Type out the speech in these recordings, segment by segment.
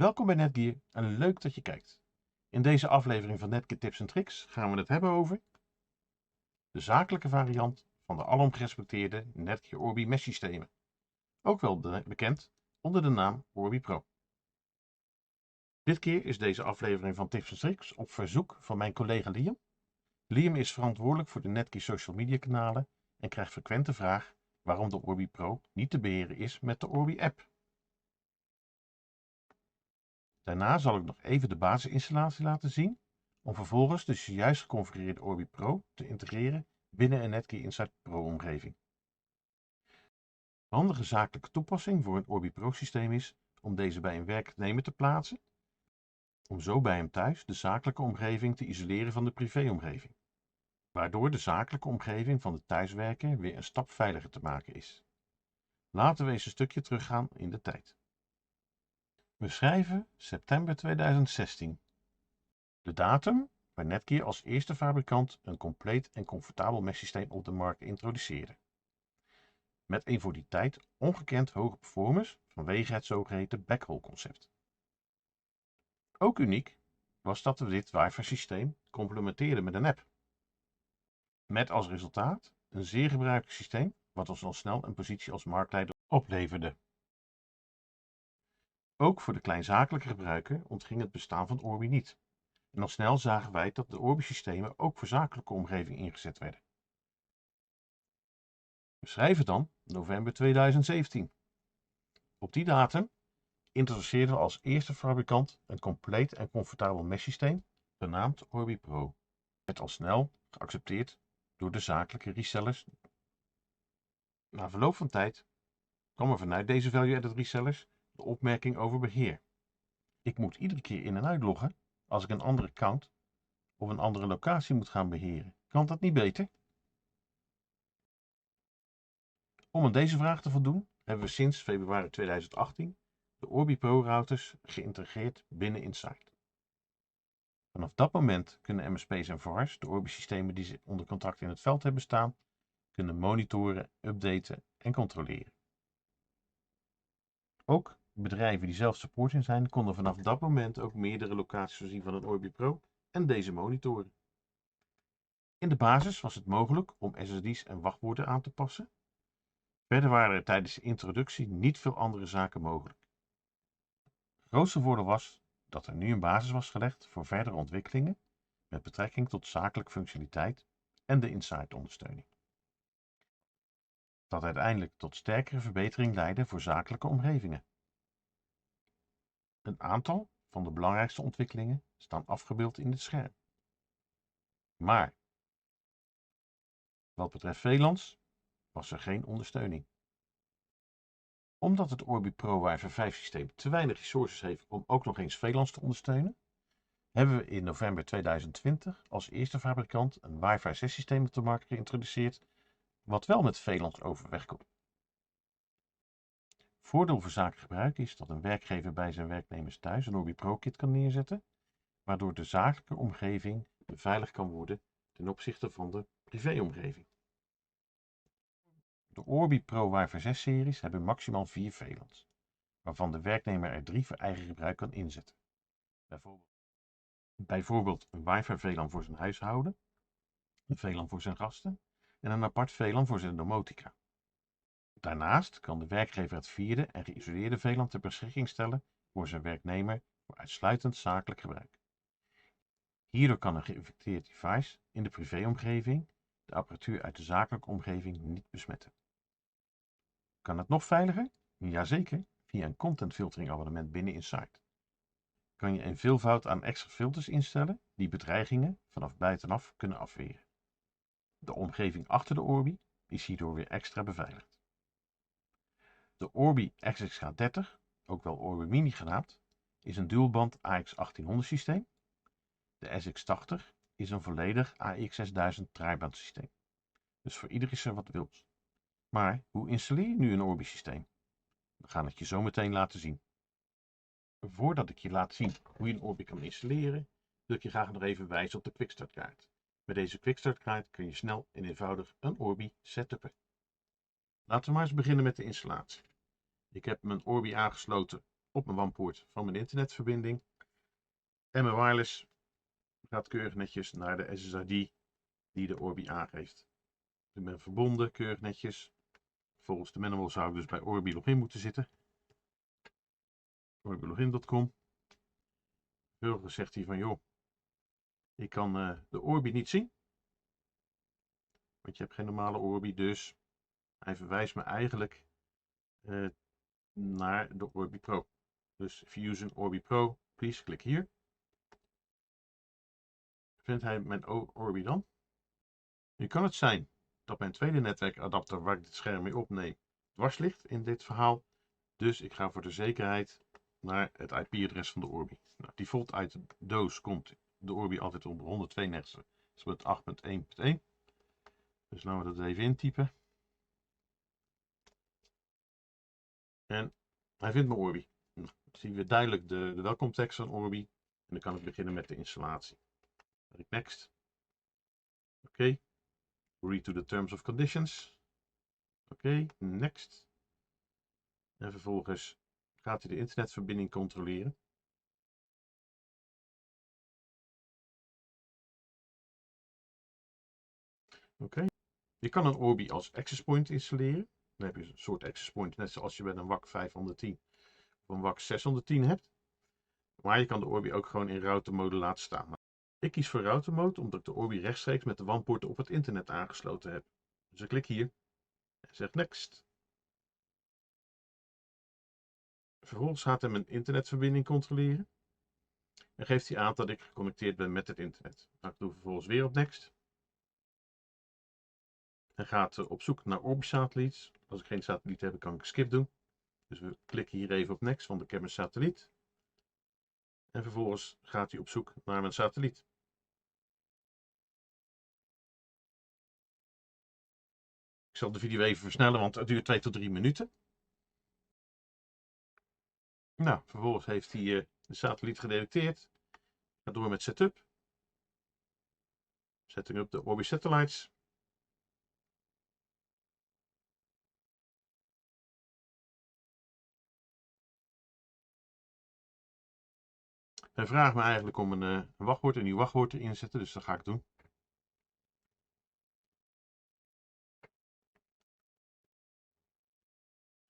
Welkom bij Netgear en leuk dat je kijkt. In deze aflevering van Netgear Tips en Tricks gaan we het hebben over de zakelijke variant van de alom gerespecteerde Netgear Orbi mesh systemen, ook wel bekend onder de naam Orbi Pro. Dit keer is deze aflevering van Tips en Tricks op verzoek van mijn collega Liam. Liam is verantwoordelijk voor de Netgear social media kanalen en krijgt frequent de vraag waarom de Orbi Pro niet te beheren is met de Orbi app. Daarna zal ik nog even de basisinstallatie laten zien, om vervolgens de zojuist geconfigureerde Orbi Pro te integreren binnen een Netgear Insight Pro omgeving. Een handige zakelijke toepassing voor een Orbi Pro systeem is om deze bij een werknemer te plaatsen, om zo bij hem thuis de zakelijke omgeving te isoleren van de privéomgeving, waardoor de zakelijke omgeving van de thuiswerker weer een stap veiliger te maken is. Laten we eens een stukje teruggaan in de tijd. We schrijven september 2016. De datum waar Netgear als eerste fabrikant een compleet en comfortabel mesh systeem op de markt introduceerde. Met een voor die tijd ongekend hoge performance vanwege het zogeheten backhaul concept. Ook uniek was dat we dit wifi systeem complementeerden met een app. Met als resultaat een zeer gebruikelijk systeem wat ons al snel een positie als marktleider opleverde. Ook voor de kleinzakelijke gebruiker ontging het bestaan van Orbi niet. En al snel zagen wij dat de Orbi-systemen ook voor zakelijke omgeving ingezet werden. We schrijven dan november 2017. Op die datum introduceerden we als eerste fabrikant een compleet en comfortabel mesh systeem, genaamd Orbi Pro. Het werd al snel geaccepteerd door de zakelijke resellers. Na verloop van tijd kwam er vanuit deze value-added resellers de opmerking over beheer. Ik moet iedere keer in en uitloggen als ik een andere account of een andere locatie moet gaan beheren. Kan dat niet beter? Om aan deze vraag te voldoen hebben we sinds februari 2018 de Orbi Pro routers geïntegreerd binnen Insight. Vanaf dat moment kunnen MSP's en VARs de Orbi systemen die ze onder contract in het veld hebben staan, kunnen monitoren, updaten en controleren. Ook bedrijven die zelf support in zijn, konden vanaf dat moment ook meerdere locaties voorzien van een Orbi Pro en deze monitoren. In de basis was het mogelijk om SSD's en wachtwoorden aan te passen. Verder waren er tijdens de introductie niet veel andere zaken mogelijk. Het grootste voordeel was dat er nu een basis was gelegd voor verdere ontwikkelingen met betrekking tot zakelijke functionaliteit en de Insight-ondersteuning. Dat uiteindelijk tot sterkere verbetering leidde voor zakelijke omgevingen. Een aantal van de belangrijkste ontwikkelingen staan afgebeeld in dit scherm. Maar wat betreft VLANs was er geen ondersteuning. Omdat het Orbi Pro Wi-Fi 5 systeem te weinig resources heeft om ook nog eens VLANs te ondersteunen, hebben we in november 2020 als eerste fabrikant een Wi-Fi 6 systeem op de markt geïntroduceerd, wat wel met VLANs overweg komt. Voordeel voor zakelijk gebruik is dat een werkgever bij zijn werknemers thuis een Orbi Pro kit kan neerzetten, waardoor de zakelijke omgeving beveiligd kan worden ten opzichte van de privéomgeving. De Orbi Pro Wi-Fi 6 series hebben maximaal 4 VLANs, waarvan de werknemer er 3 voor eigen gebruik kan inzetten. Bijvoorbeeld een Wi-Fi VLAN voor zijn huishouden, een VLAN voor zijn gasten en een apart VLAN voor zijn domotica. Daarnaast kan de werkgever het vierde en geïsoleerde VLAN ter beschikking stellen voor zijn werknemer voor uitsluitend zakelijk gebruik. Hierdoor kan een geïnfecteerd device in de privéomgeving de apparatuur uit de zakelijke omgeving niet besmetten. Kan het nog veiliger? Jazeker, via een content filtering abonnement binnen Insight. Kan je een veelvoud aan extra filters instellen die bedreigingen vanaf buitenaf kunnen afweren. De omgeving achter de Orbi is hierdoor weer extra beveiligd. De Orbi SXH30, ook wel Orbi Mini genaamd, is een dualband AX1800 systeem. De SX80 is een volledig AX6000 draaiband systeem. Dus voor ieder is er wat wils. Maar hoe installeer je nu een Orbi systeem? We gaan het je zo meteen laten zien. Voordat ik je laat zien hoe je een Orbi kan installeren, wil ik je graag nog even wijzen op de Quickstart kaart. Met deze Quickstart kaart kun je snel en eenvoudig een Orbi setupen. Laten we maar eens beginnen met de installatie. Ik heb mijn Orbi aangesloten op mijn WAN-poort van mijn internetverbinding. En mijn wireless gaat keurig netjes naar de SSID die de Orbi aangeeft. Ik ben verbonden, keurig netjes. Volgens de manual zou ik dus bij Orbi login moeten zitten. Orbilogin.com. Vervolgens zegt hij van joh, ik kan de Orbi niet zien. Want je hebt geen normale Orbi, dus hij verwijst me eigenlijk naar de Orbi Pro. Dus if you use an Orbi Pro, please klik hier. Vindt hij mijn Orbi dan? Nu kan het zijn dat mijn tweede netwerkadapter waar ik dit scherm mee opneem dwars ligt in dit verhaal. Dus ik ga voor de zekerheid naar het IP-adres van de Orbi. Nou, default uit de doos komt de Orbi altijd op 192.8.1.1. Dus laten we dat even intypen. En hij vindt mijn Orbi. Nou, dan zien we duidelijk de welkomtekst van Orbi. En dan kan ik beginnen met de installatie. Dan next. Oké. Read to the terms of conditions. Oké, next. En vervolgens gaat hij de internetverbinding controleren. Oké. Je kan een Orbi als access point installeren. Dan heb je een soort access point, net zoals je bij een WAC 510 of een WAC 610 hebt. Maar je kan de Orbi ook gewoon in router mode laten staan. Ik kies voor router mode omdat ik de Orbi rechtstreeks met de WAN-poorten op het internet aangesloten heb. Dus ik klik hier en zeg next. Vervolgens gaat hij mijn internetverbinding controleren. En geeft hij aan dat ik geconnecteerd ben met het internet. Nou, ik doe vervolgens weer op next. En gaat op zoek naar Orbi satelliets. Als ik geen satelliet heb, kan ik skip doen. Dus we klikken hier even op next, want ik heb een satelliet. En vervolgens gaat hij op zoek naar mijn satelliet. Ik zal de video even versnellen, want het duurt 2 tot 3 minuten. Nou, vervolgens heeft hij de satelliet gedetecteerd. Gaat door met setup. Setting up de Orbi satellites. Hij vraagt me eigenlijk om een wachtwoord, een nieuw wachtwoord te inzetten, dus dat ga ik doen.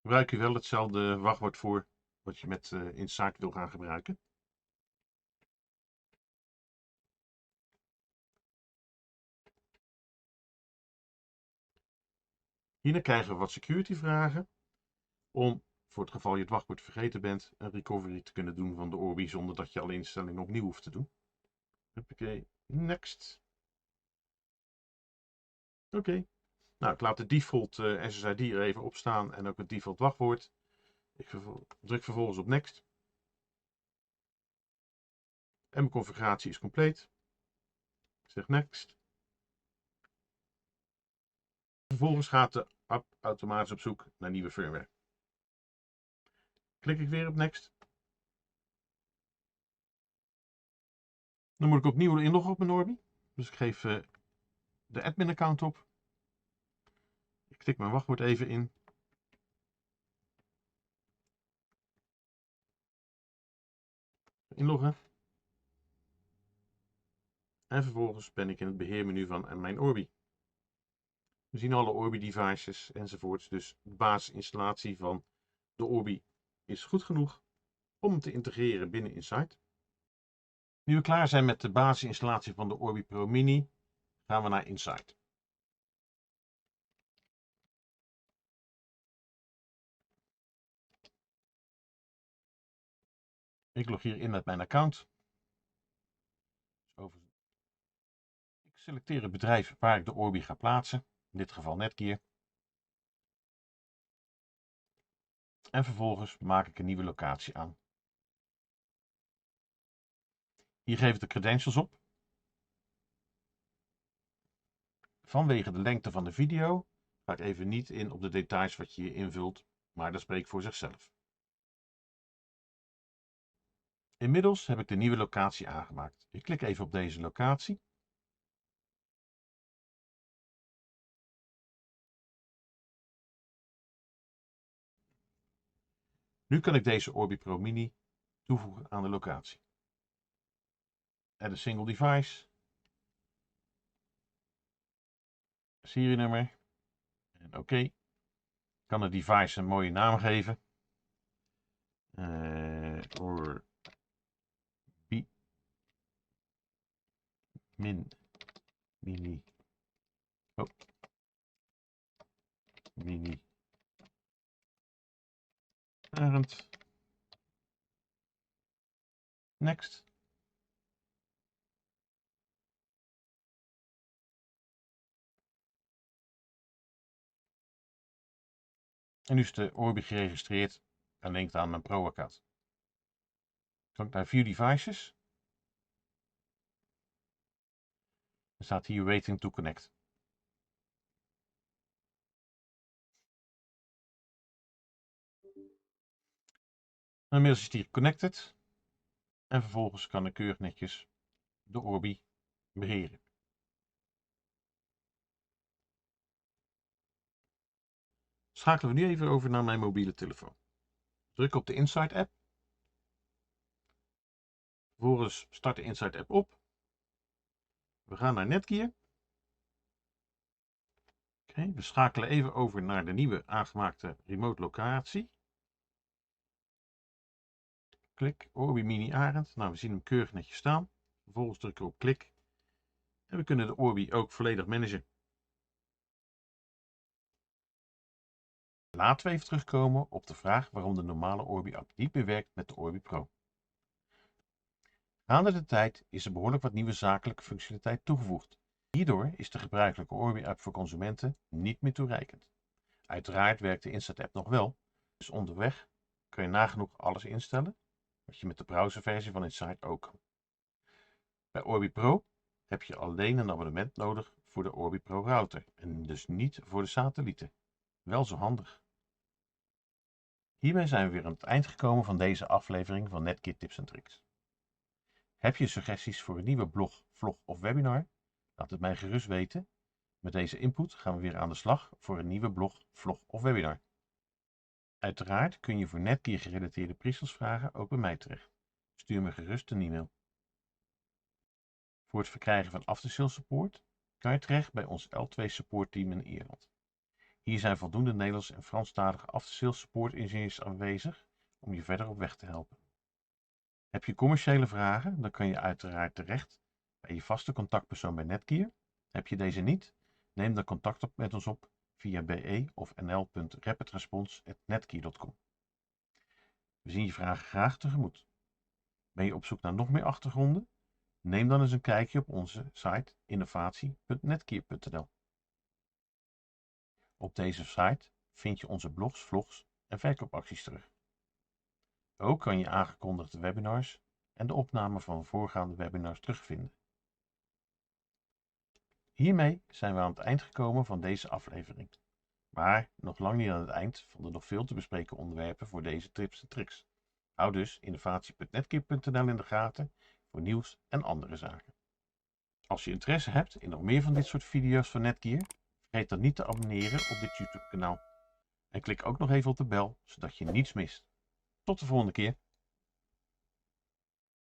Gebruik je wel hetzelfde wachtwoord voor wat je met Insight wil gaan gebruiken. Hierna krijgen we wat security vragen om, voor het geval je het wachtwoord vergeten bent, een recovery te kunnen doen van de Orbi zonder dat je alle instellingen opnieuw hoeft te doen. Oké, next. Oké. Nou, ik laat de default SSID er even op staan en ook het default wachtwoord. Ik druk vervolgens op next. En mijn configuratie is compleet. Ik zeg next. Vervolgens gaat de app automatisch op zoek naar nieuwe firmware. Klik ik weer op next. Dan moet ik opnieuw inloggen op mijn Orbi. Dus ik geef de admin account op. Ik tik mijn wachtwoord even in. Inloggen. En vervolgens ben ik in het beheermenu van mijn Orbi. We zien alle Orbi devices enzovoorts. Dus de basisinstallatie van de Orbi is goed genoeg om hem te integreren binnen Insight. Nu we klaar zijn met de basisinstallatie van de Orbi Pro Mini, gaan we naar Insight. Ik log hier in met mijn account. Ik selecteer het bedrijf waar ik de Orbi ga plaatsen, in dit geval Netgear. En vervolgens maak ik een nieuwe locatie aan. Hier geef ik de credentials op. Vanwege de lengte van de video ga ik even niet in op de details wat je hier invult, maar dat spreekt voor zichzelf. Inmiddels heb ik de nieuwe locatie aangemaakt. Ik klik even op deze locatie. Nu kan ik deze Orbi Pro Mini toevoegen aan de locatie. Add a single device. Serienummer. En oké. Ik kan het device een mooie naam geven. Orbi Mini. Mini Arend. Next. En nu is de Orbi geregistreerd en linkt aan mijn Pro-account. Kan ik naar View Devices. Er staat hier Waiting to Connect. Inmiddels is die connected. En vervolgens kan ik keurig netjes de Orbi beheren. Schakelen we nu even over naar mijn mobiele telefoon. Druk op de Insight app. Vervolgens start de Insight app op. We gaan naar Netgear. Oké, we schakelen even over naar de nieuwe aangemaakte remote locatie. Klik, Orbi Mini Arend. Nou, we zien hem keurig netjes staan. Vervolgens drukken we op klik. En we kunnen de Orbi ook volledig managen. Laten we even terugkomen op de vraag waarom de normale Orbi app niet meer werkt met de Orbi Pro. Gaande de tijd is er behoorlijk wat nieuwe zakelijke functionaliteit toegevoegd. Hierdoor is de gebruikelijke Orbi app voor consumenten niet meer toereikend. Uiteraard werkt de Insight app nog wel, dus onderweg kun je nagenoeg alles instellen wat je met de browserversie van Insight ook kan. Bij Orbi Pro heb je alleen een abonnement nodig voor de Orbi Pro router en dus niet voor de satellieten. Wel zo handig. Hiermee zijn we weer aan het eind gekomen van deze aflevering van Netgear Tips en Tricks. Heb je suggesties voor een nieuwe blog, vlog of webinar? Laat het mij gerust weten. Met deze input gaan we weer aan de slag voor een nieuwe blog, vlog of webinar. Uiteraard kun je voor Netgear gerelateerde priestelsvragen ook bij mij terecht. Stuur me gerust een e-mail. Voor het verkrijgen van after-sales support kan je terecht bij ons L2 support team in Ierland. Hier zijn voldoende Nederlands en Franstalige after-sales support ingenieurs aanwezig om je verder op weg te helpen. Heb je commerciële vragen, dan kan je uiteraard terecht bij je vaste contactpersoon bij Netgear. Heb je deze niet, neem dan contact op met ons op via be of nl.rapidresponse@netgear.com. We zien je vragen graag tegemoet. Ben je op zoek naar nog meer achtergronden? Neem dan eens een kijkje op onze site innovatie.netgear.nl. Op deze site vind je onze blogs, vlogs en verkoopacties terug. Ook kan je aangekondigde webinars en de opname van voorgaande webinars terugvinden. Hiermee zijn we aan het eind gekomen van deze aflevering. Maar nog lang niet aan het eind van de nog veel te bespreken onderwerpen voor deze tips en tricks. Hou dus innovatie.netgear.nl in de gaten voor nieuws en andere zaken. Als je interesse hebt in nog meer van dit soort video's van Netgear, vergeet dan niet te abonneren op dit YouTube kanaal. En klik ook nog even op de bel, zodat je niets mist. Tot de volgende keer.